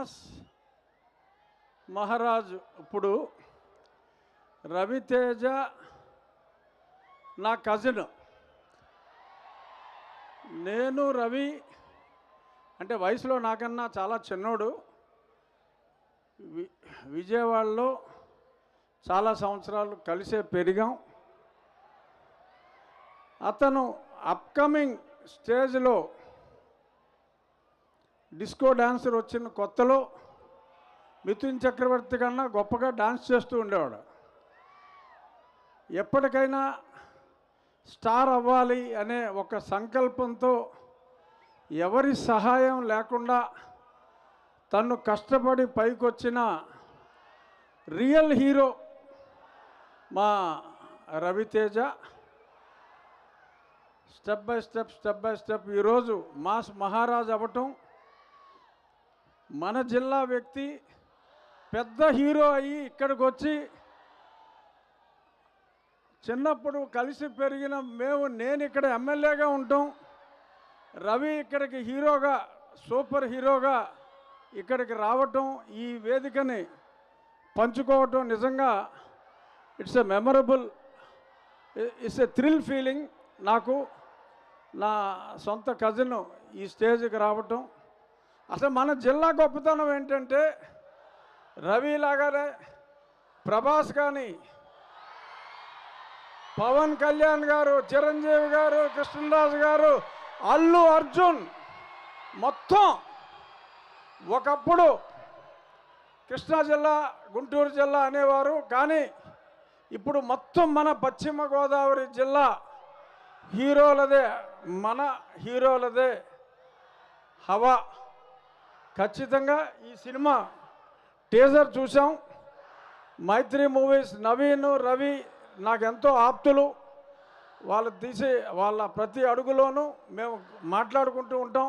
Mass Maharaj. ఇప్పుడు రవితేజ నా cousin. నేను రవి అంటే వయసులో నాకన్నా చాలా చిన్నోడు. విజయవాడలో చాలా సంవత్సరాలు కలిసే పెరిగాం. అతను అప్కమింగ్ స్టేజ్లో డిస్కో డాన్సర్ వచ్చిన కొత్తలో మిథున్ చక్రవర్తి కన్నా గొప్పగా డాన్స్ చేస్తూ ఉండేవాడు. ఎప్పటికైనా స్టార్ అవ్వాలి అనే ఒక సంకల్పంతో ఎవరి సహాయం లేకుండా తను కష్టపడి పైకొచ్చిన రియల్ హీరో మా రవితేజ. స్టెప్ బై స్టెప్ ఈరోజు మాస్ మహారాజ్ అవ్వటం, మన జిల్లా వ్యక్తి పెద్ద హీరో అయ్యి ఇక్కడికి వచ్చి చిన్నప్పుడు కలిసి పెరిగిన నేను ఇక్కడ ఎమ్మెల్యేగా ఉంటాం, రవి ఇక్కడికి హీరోగా సూపర్ హీరోగా ఇక్కడికి రావటం, ఈ వేదికని పంచుకోవటం నిజంగా it's a memorable, it's a thrill feeling. నాకు నా సొంత కజిన్ ఈ స్టేజ్కి రావటం, అసలు మన జిల్లా గొప్పతనం ఏంటంటే రవి లాగానే ప్రభాస్ కానీ, పవన్ కళ్యాణ్ గారు, చిరంజీవి గారు, కృష్ణరాజు గారు, అల్లు అర్జున్ మొత్తం ఒకప్పుడు కృష్ణా జిల్లా, గుంటూరు జిల్లా అనేవారు. కానీ ఇప్పుడు మొత్తం మన పశ్చిమ గోదావరి జిల్లా హీరోలదే, మన హీరోలదే హవా. ఖచ్చితంగా ఈ సినిమా టీజర్ చూసాం. మైత్రి మూవీస్ నవీన్, రవి నాకెంతో ఆప్తులు. వాళ్ళు తీసి వాళ్ళ ప్రతి అడుగులోనూ మేము మాట్లాడుకుంటూ ఉంటాం.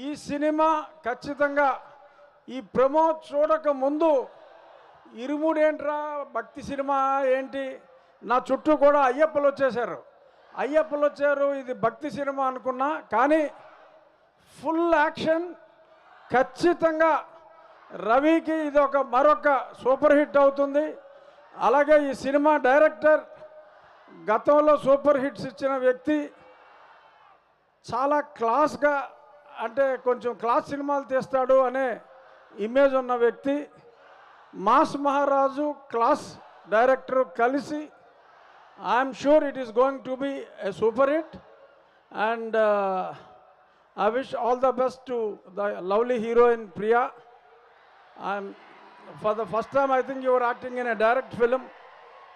ఈ సినిమా ఖచ్చితంగా ఈ ప్రమోట్ చూడక ముందు ఇరుముడేంట్రా భక్తి సినిమా ఏంటి, నా చుట్టూ కూడా అయ్యప్పలు వచ్చారు, ఇది భక్తి సినిమా అనుకున్నా. కానీ ఫుల్ యాక్షన్. ఖచ్చితంగా రవికి ఇది మరొక సూపర్ హిట్ అవుతుంది. అలాగే ఈ సినిమా డైరెక్టర్ గతంలో సూపర్ హిట్స్ ఇచ్చిన వ్యక్తి, చాలా క్లాస్గా అంటే కొంచెం క్లాస్ సినిమాలు తీస్తాడు అనే ఇమేజ్ ఉన్న వ్యక్తి. మాస్ మహారాజు క్లాస్ డైరెక్టర్ కలిసి I'm sure it is going to be a super hit. And I wish all the best to the lovely heroine Priya. For the first time I think you were acting in a direct film.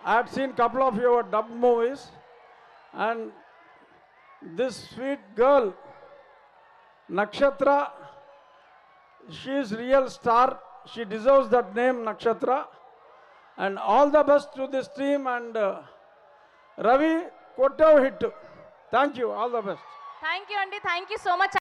I had seen couple of your dubbed movies, and this sweet girl Nakshatra, she is real star. She deserves that name, Nakshatra. And all the best to this team. And Ravi, kottav hit. Thank you. All the best. Thank you, Andy. Thank you so much.